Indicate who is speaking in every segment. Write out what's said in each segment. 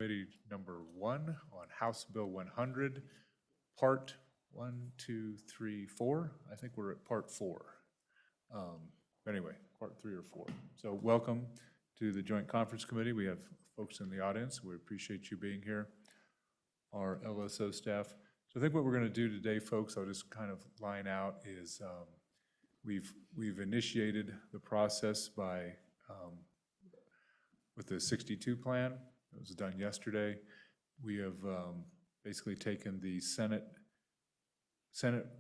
Speaker 1: Committee number 1 on House Bill 100, part 1, 2, 3, 4. I think we're at part 4. Anyway, part 3 or 4. So welcome to the Joint Conference Committee. We have folks in the audience. We appreciate you being here, our LSO staff. So I think what we're going to do today, folks, I'll just kind of line out, is we've initiated the process by with the 62 plan. It was done yesterday. We have basically taken the Senate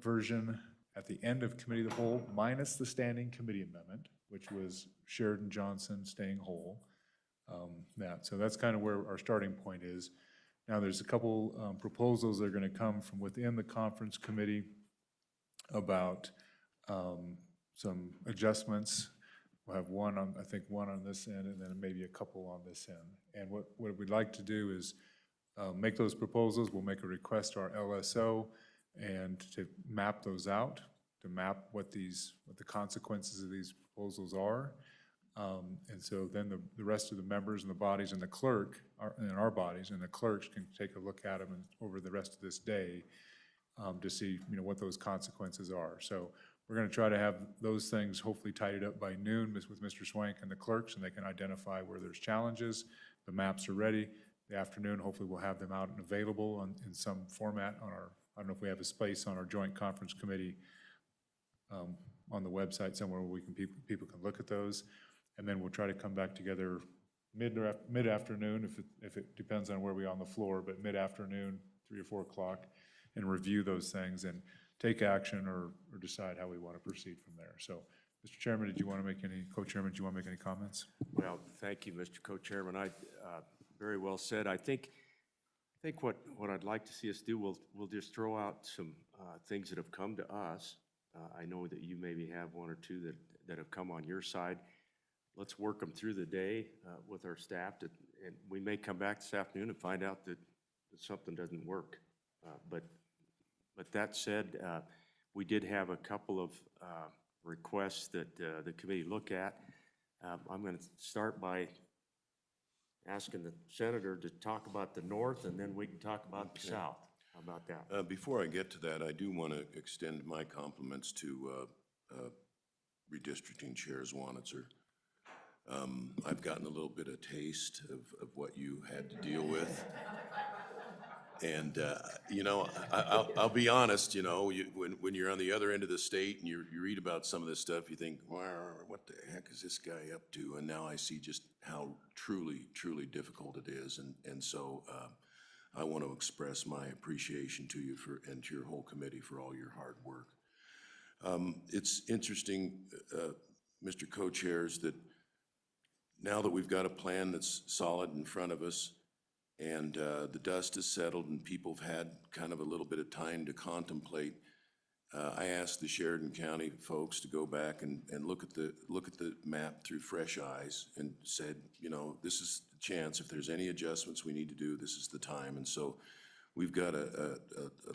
Speaker 1: version at the end of Committee of the Whole, minus the standing committee amendment, which was Sheridan Johnson staying whole. So that's kind of where our starting point is. Now there's a couple proposals that are going to come from within the conference committee about some adjustments. We'll have one on, I think one on this end, and then maybe a couple on this end. And what we'd like to do is make those proposals. We'll make a request to our LSO and to map those out, to map what the consequences of these proposals are. And so then the rest of the members and the bodies and the clerk, and our bodies and the clerks can take a look at them over the rest of this day to see what those consequences are. So we're going to try to have those things hopefully tidied up by noon with Mr. Swank and the clerks, and they can identify where there's challenges. The maps are ready. The afternoon, hopefully we'll have them out and available in some format on our, I don't know if we have a space on our joint conference committee on the website somewhere where people can look at those. And then we'll try to come back together mid-afternoon, if it depends on where we are on the floor, but mid-afternoon, 3 or 4 o'clock, and review those things and take action or decide how we want to proceed from there. So, Mr. Chairman, did you want to make any, Co-Chairman, did you want to make any comments?
Speaker 2: Well, thank you, Mr. Co-Chairman. Very well said. I think what I'd like to see us do, we'll just throw out some things that have come to us. I know that you maybe have 1 or 2 that have come on your side. Let's work them through the day with our staff, and we may come back this afternoon and find out that something doesn't work. But that said, we did have a couple of requests that the committee look at. I'm going to start by asking the senator to talk about the north, and then we can talk about the south. How about that?
Speaker 3: Before I get to that, I do want to extend my compliments to redistricting Chair Zwanitzer. I've gotten a little bit of taste of what you had to deal with. And, I'll be honest, when you're on the other end of the state and you read about some of this stuff, you think, wow, what the heck is this guy up to? And now I see just how truly, truly difficult it is. And so I want to express my appreciation to you and to your whole committee for all your hard work. It's interesting, Mr. Co-Chairs, that now that we've got a plan that's solid in front of us, and the dust is settled and people have had kind of a little bit of time to contemplate, I asked the Sheridan County folks to go back and look at the map through fresh eyes and said, this is the chance. If there's any adjustments we need to do, this is the time. And so we've got a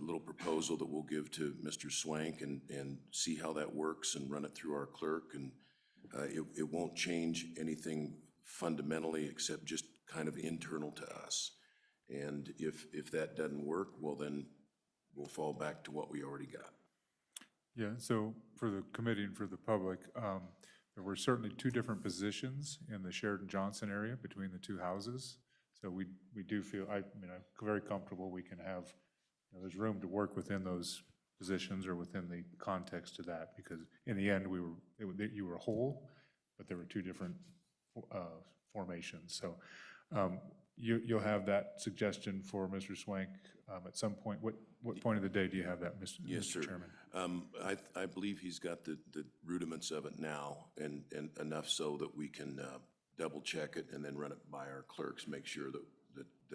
Speaker 3: little proposal that we'll give to Mr. Swank and see how that works and run it through our clerk. And it won't change anything fundamentally except just kind of internal to us. And if that doesn't work, well, then we'll fall back to what we already got.
Speaker 1: Yeah, so for the committee and for the public, there were certainly 2 different positions in the Sheridan Johnson area between the 2 houses. So we do feel, I'm very comfortable we can have, there's room to work within those positions or within the context of that, because in the end you were whole, but there were 2 different formations. So you'll have that suggestion for Mr. Swank at some point. What point of the day do you have that,
Speaker 3: Yes,
Speaker 1: Mr.
Speaker 3: sir.
Speaker 1: Chairman?
Speaker 3: I believe he's got the rudiments of it now, and enough so that we can double check it and then run it by our clerks, make sure that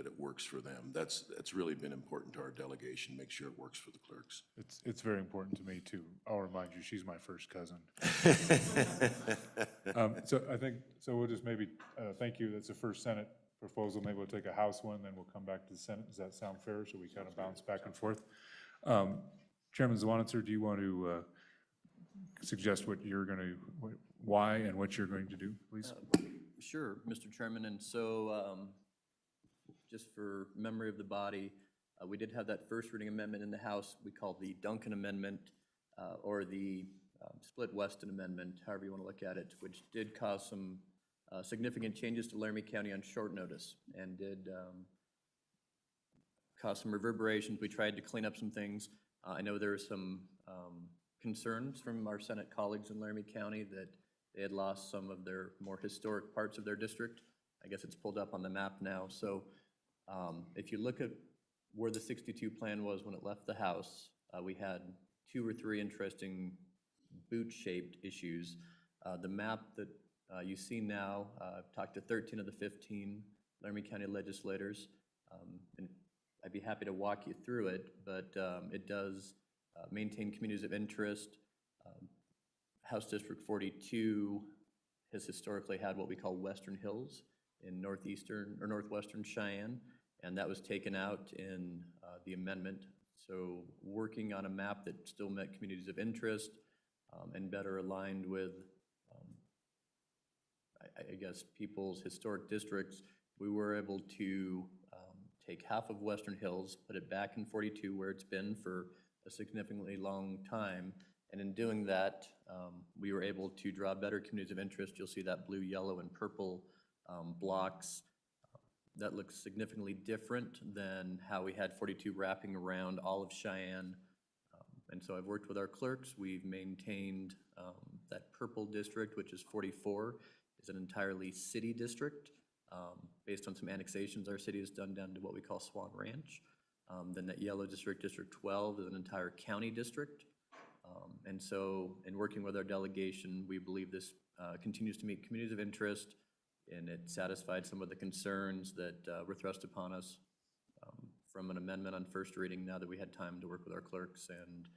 Speaker 3: it works for them. That's really been important to our delegation, make sure it works for the clerks.
Speaker 1: It's very important to me too. I'll remind you, she's my first cousin. So I think, we'll just maybe, thank you, that's the first Senate proposal. Maybe we'll take a House one, then we'll come back to the Senate. Does that sound fair? So we kind of bounce back and forth. Chairman Zwanitzer, do you want to suggest why and what you're going to do, please?
Speaker 4: Sure, Mr. Chairman. And so just for memory of the body, we did have that first reading amendment in the House we call the Duncan Amendment, or the Split Weston Amendment, however you want to look at it, which did cause some significant changes to Laramie County on short notice and did cause some reverberations. We tried to clean up some things. I know there were some concerns from our Senate colleagues in Laramie County that they had lost some of their more historic parts of their district. I guess it's pulled up on the map now. So if you look at where the 62 plan was when it left the House, we had 2 or 3 interesting boot-shaped issues. The map that you see now, I've talked to 13 of the 15 Laramie County legislators, and I'd be happy to walk you through it, but it does maintain communities of interest. House District 42 has historically had what we call Western Hills in northeastern or northwestern Cheyenne, and that was taken out in the amendment. So working on a map that still met communities of interest and better aligned with, I guess, people's historic districts, we were able to take half of Western Hills, put it back in 42 where it's been for a significantly long time. And in doing that, we were able to draw better communities of interest. You'll see that blue, yellow, and purple blocks. That looks significantly different than how we had 42 wrapping around all of Cheyenne. And so I've worked with our clerks. We've maintained that purple district, which is 44, is an entirely city district. Based on some annexations our city has done down to what we call Swan Ranch. Then that yellow district, District 12, is an entire county district. And so in working with our delegation, we believe this continues to meet communities of interest, and it satisfied some of the concerns that were thrust upon us from an amendment on first reading now that we had time to work with our clerks. And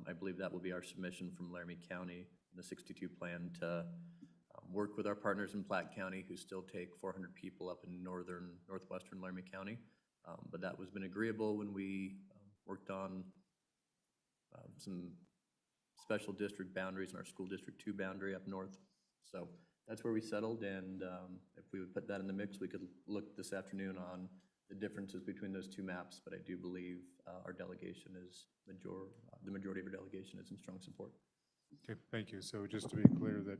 Speaker 4: I believe that will be our submission from Laramie County, the 62 plan, to work with our partners in Platte County who still take 400 people up in northwestern Laramie County. But that was been agreeable when we worked on some special district boundaries in our school district 2 boundary up north. So that's where we settled, and if we would put that in the mix, we could look this afternoon on the differences between those 2 maps, but I do believe our delegation is the majority of our delegation is in strong support.
Speaker 1: Okay, thank you. So just to be clear that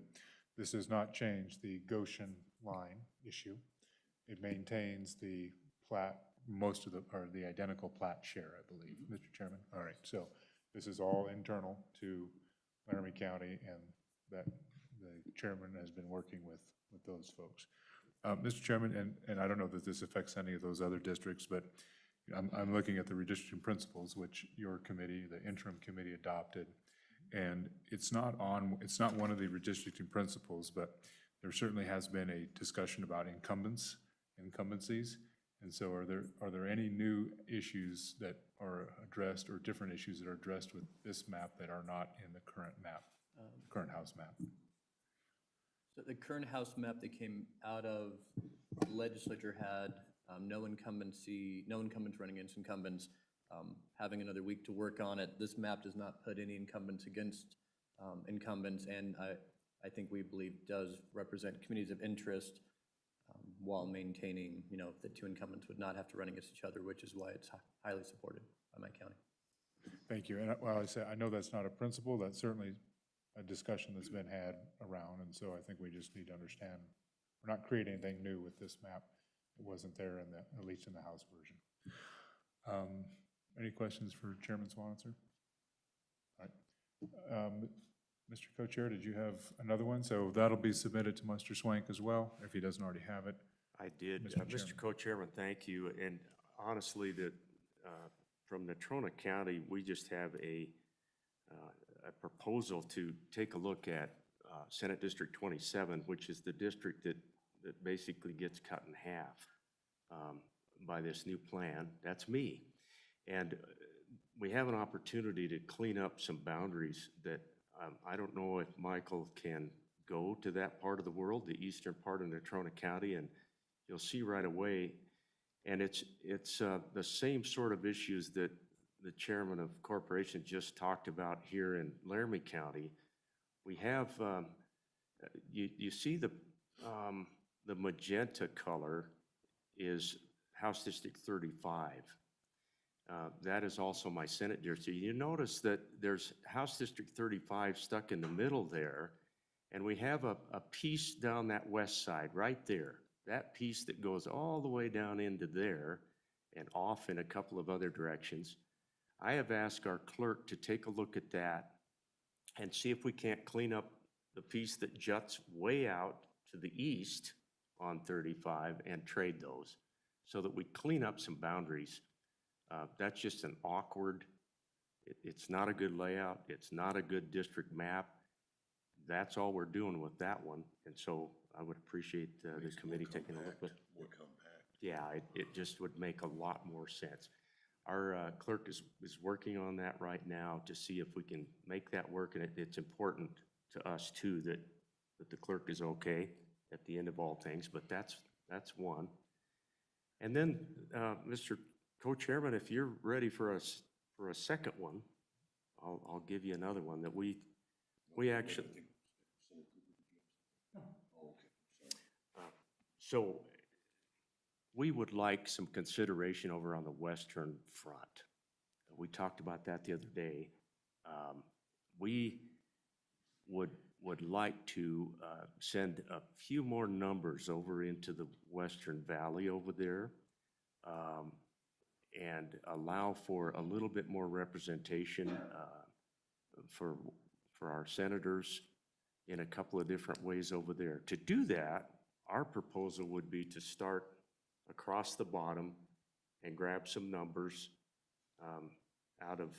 Speaker 1: this does not change the Goshen line issue. It maintains the plat, or the identical plat share, I believe, Mr. Chairman. All right, so this is all internal to Laramie County, and that the chairman has been working with those folks. Mr. Chairman, and I don't know that this affects any of those other districts, but I'm looking at the redistricting principles, which your committee, the interim committee, adopted. And it's not one of the redistricting principles, but there certainly has been a discussion about incumbencies. And so are there any new issues that are addressed, or different issues that are addressed with this map that are not in the current map, current House map?
Speaker 4: So the current House map that came out of the legislature had no incumbents running against incumbents. Having another week to work on it. This map does not put any incumbents against incumbents, and I think we believe does represent communities of interest while maintaining, the 2 incumbents would not have to run against each other, which is why it's highly supported by my county.
Speaker 1: Thank you. And while I know that's not a principle, that's certainly a discussion that's been had around, and so I think we just need to understand we're not creating anything new with this map. It wasn't there at least in the House version. Any questions for Chairman Swanitzer? All right. Mr. Co-Chair, did you have another one? So that'll be submitted to Mr. Swank as well, if he doesn't already have it.
Speaker 2: I did. Mr. Co-Chairman, thank you. And honestly, from Natrona County, we just have a proposal to take a look at Senate District 27, which is the district that basically gets cut in half by this new plan. That's me. And we have an opportunity to clean up some boundaries that I don't know if Michael can go to that part of the world, the eastern part of Natrona County, and you'll see right away. And it's the same sort of issues that the chairman of corporation just talked about here in Laramie County. We have, you see the magenta color House District 35. That is also my Senate district. You notice that there's House District 35 stuck in the middle there, and we have a piece down that west side, right there. That piece that goes all the way down into there and off in a couple of other directions. I have asked our clerk to take a look at that and see if we can't clean up the piece that juts way out to the east on 35 and trade those so that we clean up some boundaries. That's just an awkward, it's not a good layout. It's not a good district map. That's all we're doing with that one. And so I would appreciate the committee taking a look at it.
Speaker 3: More compact.
Speaker 2: Yeah, it just would make a lot more sense. Our clerk is working on that right now to see if we can make that work, and it's important to us too that the clerk is okay at the end of all things, but that's one. And then, Mr. Co-Chairman, if you're ready for a second one, I'll give you another one that we actually. So we would like some consideration over on the western front. We talked about that the other day. We would like to send a few more numbers over into the Western Valley over there and allow for a little bit more representation for our senators in a couple of different ways over there. To do that, our proposal would be to start across the bottom and grab some numbers out of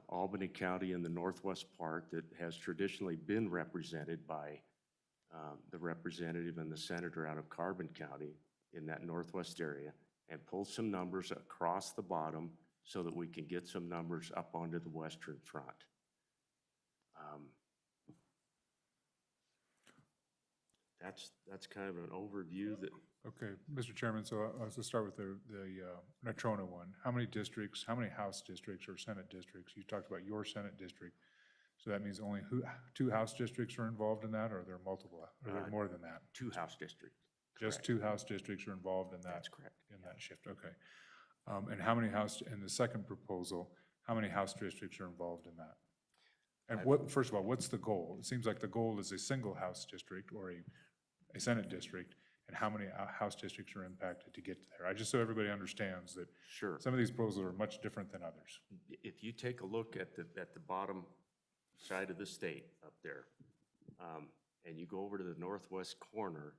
Speaker 2: Albany County in the northwest part that has traditionally been represented by the representative and the senator out of Carbon County in that northwest area, and pull some numbers across the bottom so that we can get some numbers up onto the western front. That's kind of an overview that.
Speaker 1: Okay, Mr. Chairman, so let's just start with the Natrona one. How many districts, how many House districts or Senate districts? You talked about your Senate district. So that means only two House districts are involved in that, or are there multiple, or are there more than that?
Speaker 2: 2 House districts.
Speaker 1: Just 2 House districts are involved in that?
Speaker 2: That's correct.
Speaker 1: In that shift, okay. And how many in the second proposal, how many House districts are involved in that? And first of all, what's the goal? It seems like the goal is a single House district or a Senate district, and how many House districts are impacted to get there? Just so everybody understands that
Speaker 2: Sure.
Speaker 1: some of these proposals are much different than others.
Speaker 2: If you take a look at the bottom side of the state up there, and you go over to the northwest corner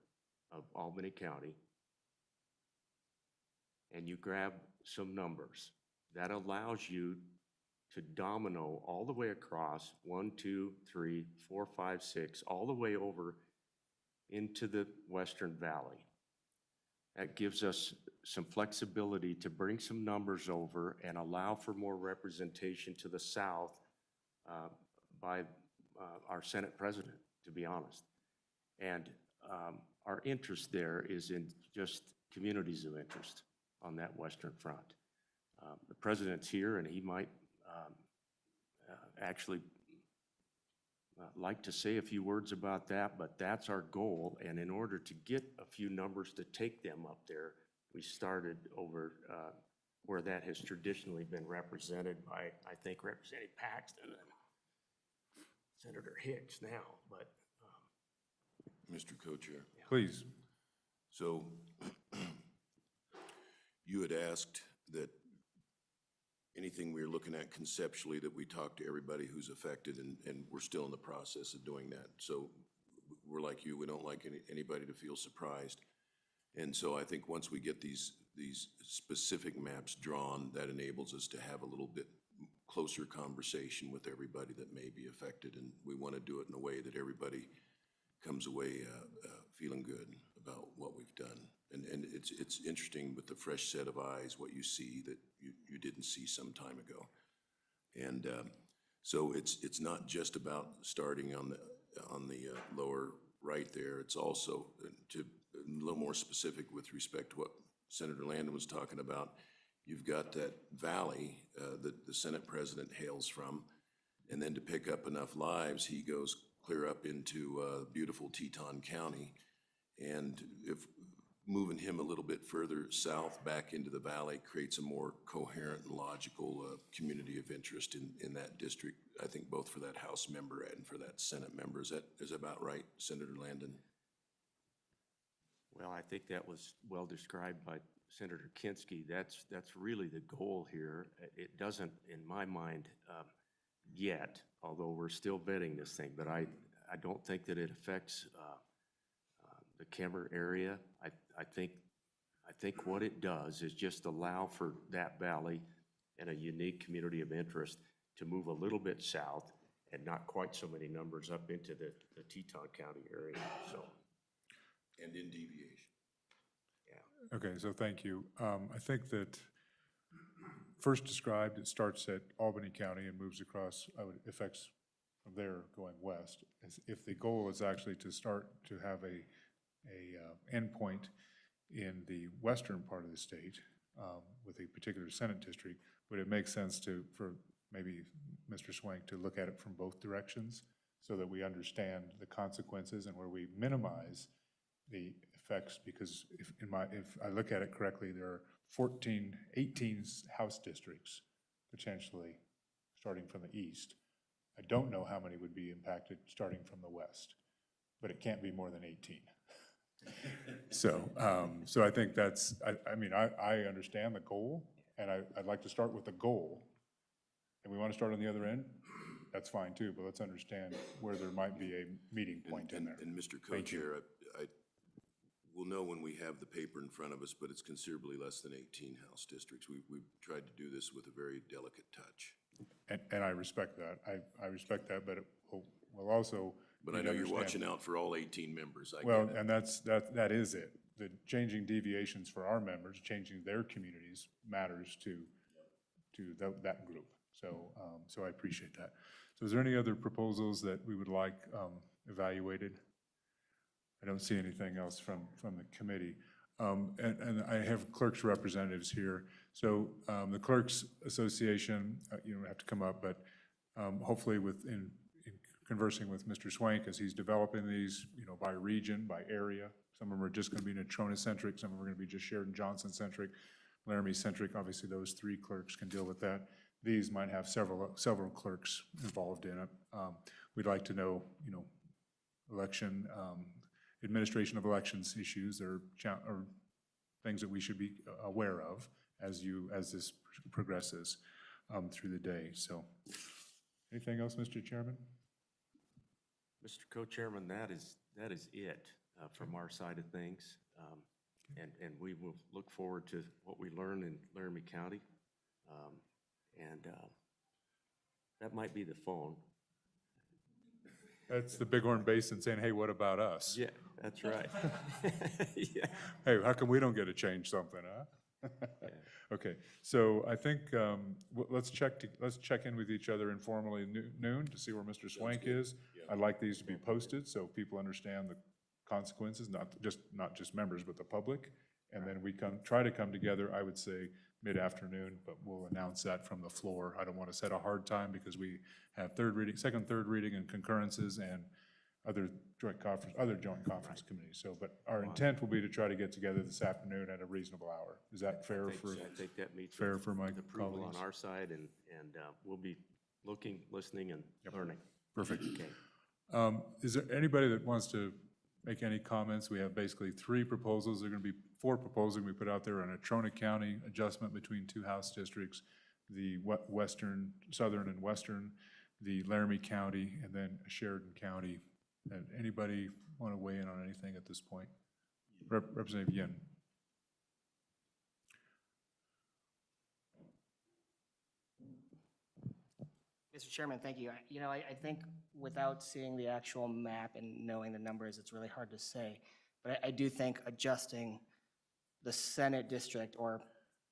Speaker 2: of Albany County, and you grab some numbers, that allows you to domino all the way across 1, 2, 3, 4, 5, 6, all the way over into the Western Valley. That gives us some flexibility to bring some numbers over and allow for more representation to the south by our Senate president, to be honest. And our interest there is in just communities of interest on that western front. The president's here, and he might actually like to say a few words about that, but that's our goal. And in order to get a few numbers to take them up there, we started over where that has traditionally been represented by, I think, Representative Paxton and Senator Hicks now, but.
Speaker 3: Mr. Co-Chair.
Speaker 1: Please.
Speaker 3: So you had asked that anything we were looking at conceptually that we talk to everybody who's affected, and we're still in the process of doing that. So we're like you, we don't like anybody to feel surprised. And so I think once we get these specific maps drawn, that enables us to have a little bit closer conversation with everybody that may be affected. And we want to do it in a way that everybody comes away feeling good about what we've done. And it's interesting with the fresh set of eyes, what you see that you didn't see some time ago. And so it's not just about starting on the lower right there. It's also to a little more specific with respect to what Senator Landon was talking about. You've got that valley that the Senate president hails from, and then to pick up enough lives, he goes clear up into beautiful Teton County. And if moving him a little bit further south back into the valley creates a more coherent and logical community of interest in that district, I think both for that House member and for that Senate member. Is that about right, Senator Landon?
Speaker 2: Well, I think that was well described by Senator Kinski. That's really the goal here. It doesn't, in my mind, yet, although we're still vetting this thing, but I don't think that it affects the Kemmer area. I think what it does is just allow for that valley and a unique community of interest to move a little bit south and not quite so many numbers up into the Teton County area, so.
Speaker 3: And in deviation.
Speaker 1: Okay, so thank you. I think that first described, it starts at Albany County and moves across, affects from there going west. If the goal is actually to start to have a endpoint in the western part of the state with a particular Senate district, would it make sense for maybe Mr. Swank to look at it from both directions so that we understand the consequences and where we minimize the effects? Because if I look at it correctly, there are 18 House districts potentially starting from the east. I don't know how many would be impacted starting from the west, but it can't be more than 18. So I think that's, I understand the goal, and I'd like to start with the goal. And we want to start on the other end, that's fine too, but let's understand where there might be a meeting point in there.
Speaker 3: And Mr. Co-Chair, we'll know when we have the paper in front of us, but it's considerably less than 18 House districts. We've tried to do this with a very delicate touch.
Speaker 1: And I respect that. I respect that, but we'll also.
Speaker 3: But I know you're watching out for all 18 members. I
Speaker 1: Well,
Speaker 3: get it.
Speaker 1: and that is it. The changing deviations for our members, changing their communities matters to that group. So I appreciate that. So is there any other proposals that we would like evaluated? I don't see anything else from the committee. And I have clerks representatives here. So the Clerks Association, you don't have to come up, but hopefully in conversing with Mr. Swank as he's developing these, by region, by area. Some of them are just going to be Natrona-centric, some of them are going to be just Sheridan-Johnson-centric, Laramie-centric. Obviously, those three clerks can deal with that. These might have several clerks involved in it. We'd like to know, election, administration of elections issues or things that we should be aware of as this progresses through the day. So, anything else, Mr. Chairman?
Speaker 2: Mr. Co-Chairman, that is it from our side of things. And we will look forward to what we learn in Laramie County. And that might be the phone.
Speaker 1: That's the Bighorn Basin saying, hey, what about us?
Speaker 2: Yeah, that's right. Yeah.
Speaker 1: Hey, how come we don't get to change something, huh?
Speaker 2: Yeah.
Speaker 1: Okay, so I think let's check in with each other informally noon to see where Mr. Swank is. I'd like these to be posted so people understand the consequences, not just members, but the public. And then we try to come together, I would say, mid-afternoon, but we'll announce that from the floor. I don't want to set a hard time because we have second, third reading and concurrences and other joint conference committees. So, but our intent will be to try to get together this afternoon at a reasonable hour. Is that fair
Speaker 2: I think that meets
Speaker 1: fair for my
Speaker 2: approval
Speaker 1: colleagues?
Speaker 2: on our side, and we'll be looking, listening, and learning.
Speaker 1: Perfect.
Speaker 2: Okay.
Speaker 1: Is there anybody that wants to make any comments? We have basically three proposals. There are going to be four proposals we put out there on a Natrona County adjustment between two House districts, the southern and western, the Laramie County, and then Sheridan County. And anybody want to weigh in on anything at this point? Representative Yin.
Speaker 5: Mr. Chairman, thank you. I think without seeing the actual map and knowing the numbers, it's really hard to say. But I do think adjusting the Senate district, or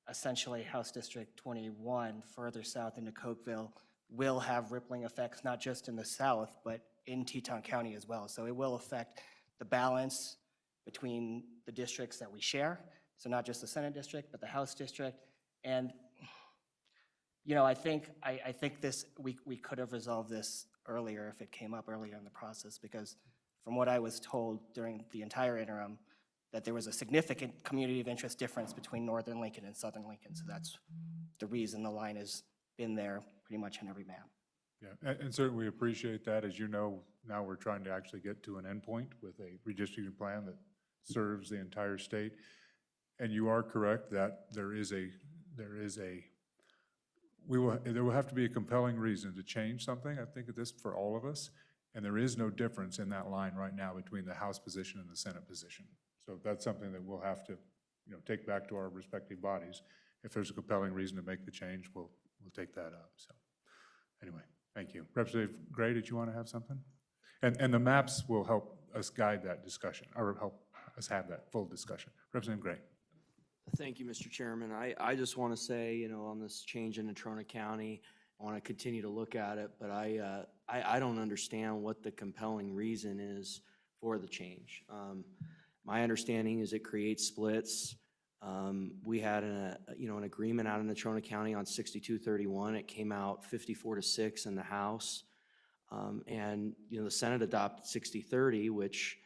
Speaker 5: essentially House District 21, further south into Cokeville, will have rippling effects, not just in the south, but in Teton County as well. So it will affect the balance between the districts that we share. So not just the Senate district, but the House district. And I think we could have resolved this earlier if it came up earlier in the process, because from what I was told during the entire interim, that there was a significant community of interest difference between northern Lincoln and southern Lincoln. So that's the reason the line has been there pretty much on every map.
Speaker 1: Yeah, and certainly we appreciate that. As you know, now we're trying to actually get to an endpoint with a redistricting plan that serves the entire state. And you are correct that there will have to be a compelling reason to change something, I think, at this, for all of us. And there is no difference in that line right now between the House position and the Senate position. So that's something that we'll have to, take back to our respective bodies. If there's a compelling reason to make the change, we'll take that up. So anyway, thank you. Representative Gray, did you want to have something? And the maps will help us guide that discussion, or help us have that full discussion. Representative Gray.
Speaker 6: Thank you, Mr. Chairman. I just want to say, on this change in Natrona County, I want to continue to look at it, but I don't understand what the compelling reason is for the change. My understanding is it creates splits. We had an agreement out in Natrona County on 6231. It came out 54-6 in the House. And, the Senate adopted 6030, which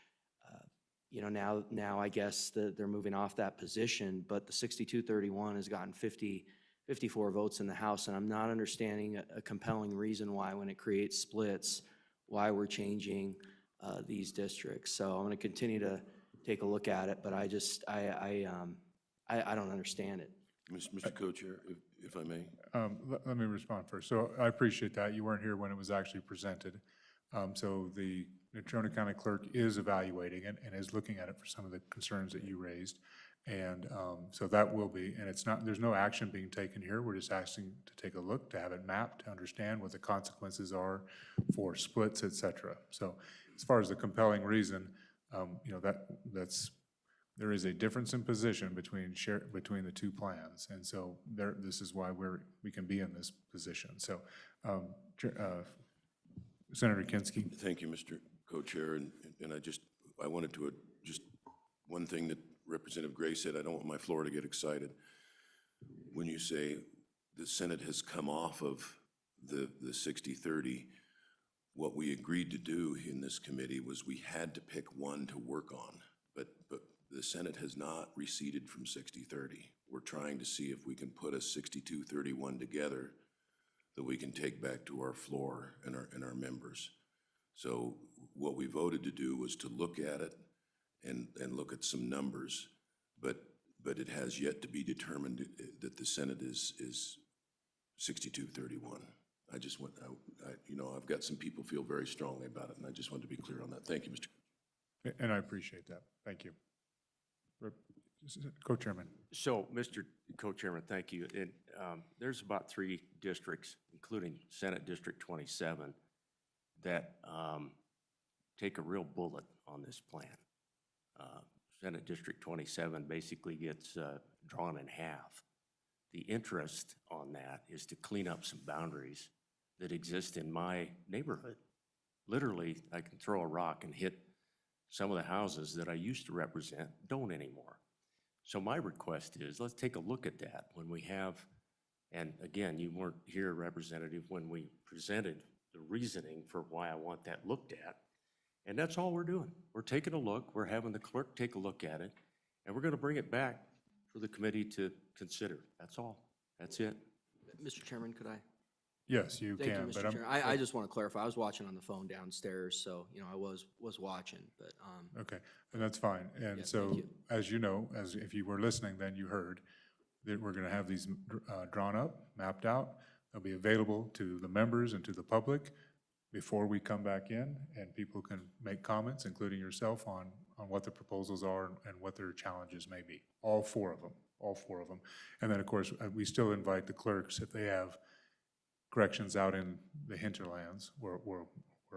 Speaker 6: now I guess that they're moving off that position, but the 6231 has gotten 54 votes in the House, and I'm not understanding a compelling reason why, when it creates splits, why we're changing these districts. So I'm going to continue to take a look at it, but I don't understand it.
Speaker 3: Mr. Co-Chair, if I may.
Speaker 1: Let me respond first. So I appreciate that. You weren't here when it was actually presented. So the Natrona County Clerk is evaluating it and is looking at it for some of the concerns that you raised. And so that will be, and there's no action being taken here. We're just asking to take a look, to have it mapped, to understand what the consequences are for splits, et cetera. So as far as the compelling reason, there is a difference in position between the two plans. And so this is why we can be in this position. So Senator Kinski.
Speaker 3: Thank you, Mr. Co-Chair, and I wanted to, just one thing that Representative Gray said, I don't want my floor to get excited. When you say the Senate has come off of the 60-30, what we agreed to do in this committee was we had to pick one to work on, but the Senate has not receded from 60-30. We're trying to see if we can put a 62-31 together that we can take back to our floor and our members. So what we voted to do was to look at it and look at some numbers, but it has yet to be determined that the Senate is 62-31. I just want, I've got some people feel very strongly about it, and I just want to be clear on that. Thank you, Mr.
Speaker 1: And I appreciate that. Thank you. Co-Chairman.
Speaker 2: So, Mr. Co-Chairman, thank you. There's about 3 districts, including Senate District 27, that take a real bullet on this plan. Senate District 27 basically gets drawn in half. The interest on that is to clean up some boundaries that exist in my neighborhood. Literally, I can throw a rock and hit some of the houses that I used to represent don't anymore. So my request is, let's take a look at that when we have, and again, you weren't here, Representative, when we presented the reasoning for why I want that looked at. And that's all we're doing. We're taking a look, we're having the clerk take a look at it, and we're going to bring it back for the committee to consider. That's all. That's it.
Speaker 6: Mr. Chairman, could I?
Speaker 1: Yes, you
Speaker 6: Thank you,
Speaker 1: can.
Speaker 6: Mr. Chairman. I just want to clarify. I was watching on the phone downstairs, so, I was watching, but.
Speaker 1: Okay, and that's fine. And
Speaker 6: Yeah,
Speaker 1: so,
Speaker 6: thank you.
Speaker 1: as you know, as if you were listening, then you heard that we're going to have these drawn up, mapped out. They'll be available to the members and to the public before we come back in, and people can make comments, including yourself, on what the proposals are and what their challenges may be. All 4 of them. And then, of course, we still invite the clerks, if they have corrections out in the hinterlands where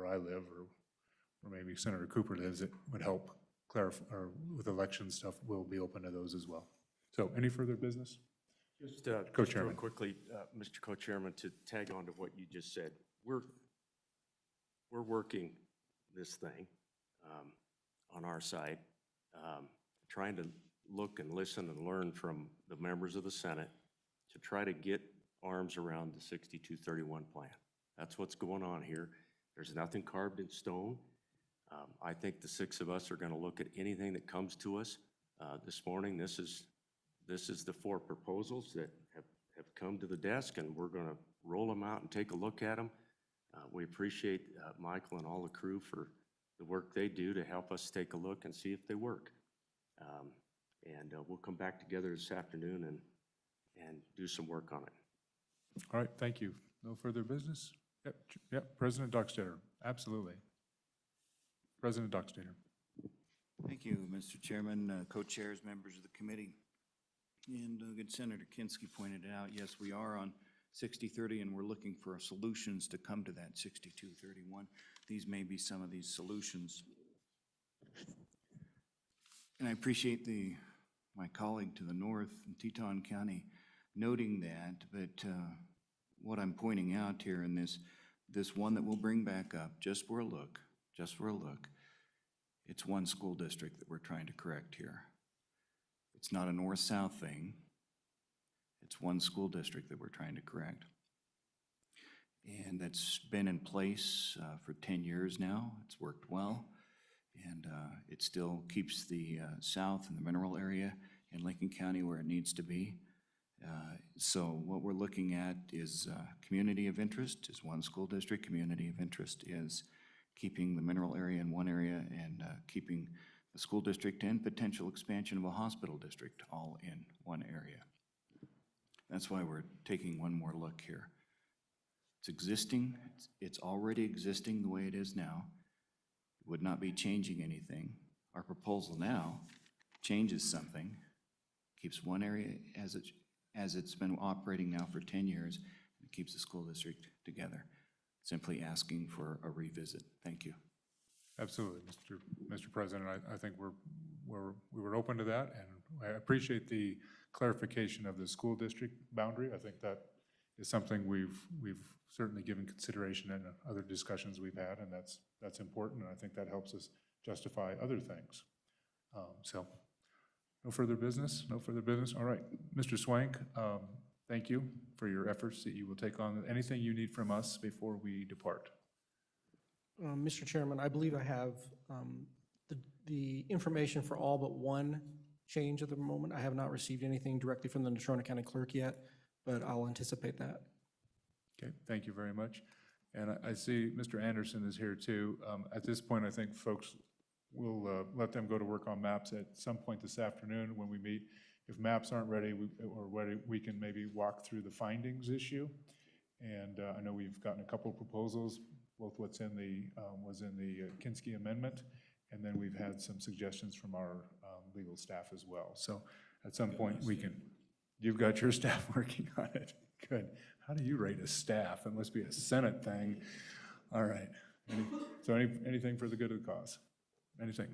Speaker 1: I live, or maybe Senator Cooper lives, it would help clarify, or with election stuff, we'll be open to those as well. So any further business?
Speaker 2: Just
Speaker 1: Co-Chairman.
Speaker 2: real quickly, Mr. Co-Chairman, to tag on to what you just said, we're working this thing on our side, trying to look and listen and learn from the members of the Senate to try to get arms around the 6231 plan. That's what's going on here. There's nothing carved in stone. I think the 6 of us are going to look at anything that comes to us this morning. This is the 4 proposals that have come to the desk, and we're going to roll them out and take a look at them. We appreciate Michael and all the crew for the work they do to help us take a look and see if they work. And we'll come back together this afternoon and do some work on it.
Speaker 1: All right, thank you. No further business? Yep, President Dockstader, absolutely. President Dockstader.
Speaker 7: Thank you, Mr. Chairman, co-chairs, members of the committee. And good Senator Kinski pointed out, yes, we are on 60/30 and we're looking for solutions to come to that 62/31. These may be some of these solutions. And I appreciate my colleague to the north in Teton County noting that, but what I'm pointing out here in this one that we'll bring back up, just for a look, it's one school district that we're trying to correct here. It's not a north-south thing. It's one school district that we're trying to correct. And that's been in place for 10 years now. It's worked well. And it still keeps the south and the mineral area in Lincoln County where it needs to be. So what we're looking at is community of interest is one school district. Community of interest is keeping the mineral area in one area and keeping the school district and potential expansion of a hospital district all in one area. That's why we're taking one more look here. It's existing, it's already existing the way it is now. It would not be changing anything. Our proposal now changes something, keeps one area as it's been operating now for 10 years, and keeps the school district together. Simply asking for a revisit. Thank you.
Speaker 1: Absolutely, Mr. President. I think we were open to that, and I appreciate the clarification of the school district boundary. I think that is something we've certainly given consideration in other discussions we've had, and that's important, and I think that helps us justify other things. So, no further business? No further business? All right, Mr. Swank, thank you for your efforts that you will take on. Anything you need from us before we depart?
Speaker 8: Mr. Chairman, I believe I have the information for all but one change at the moment. I have not received anything directly from the Natrona County Clerk yet, but I'll anticipate that.
Speaker 1: Okay, thank you very much. And I see Mr. Anderson is here too. At this point, I think folks will let them go to work on maps at some point this afternoon when we meet. If maps aren't ready, we can maybe walk through the findings issue. And I know we've gotten a couple of proposals, both what's in the, was in the Kinski amendment, and then we've had some suggestions from our legal staff as well. So at some point we can, you've got your staff working on it. Good. How do you rate a staff? It must be a Senate thing. All right. So anything for the good of the cause? Anything?